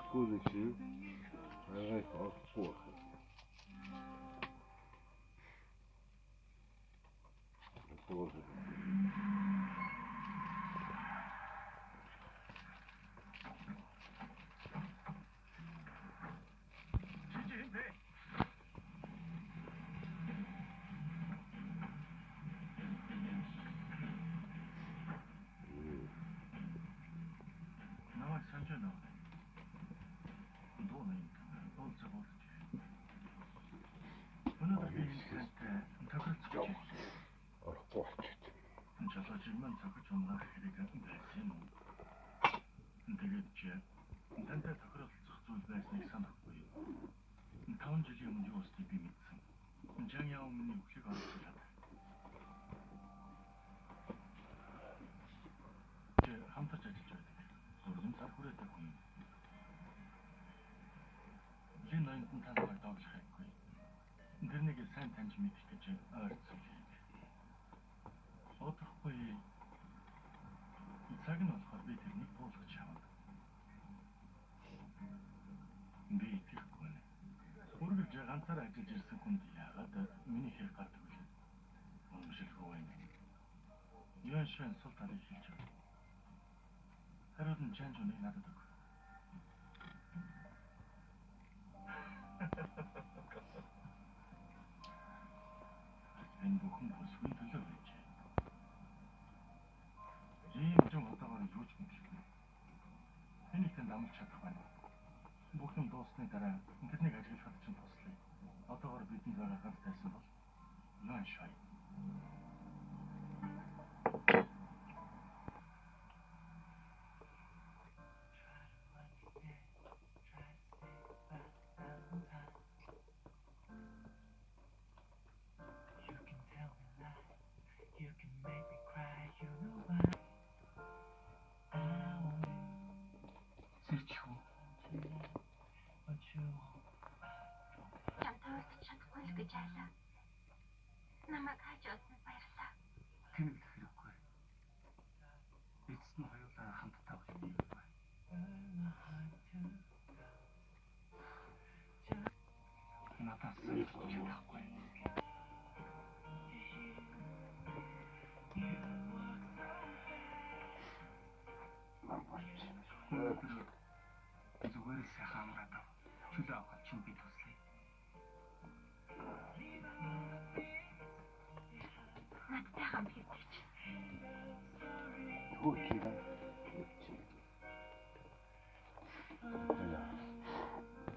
Школын шиг аяг олохгүй байх. Намайг хажуулсан баярлалаа. Тэнэг хэрэггүй. Эцэст нь хоёулаа хамтдаа болчих юм байна. Надаас зөвхөн чадахгүй. Зүгээр сайхан амраад чөлөө авах чинь би туслая. Надтай хамт хэвчиж. Хөөе.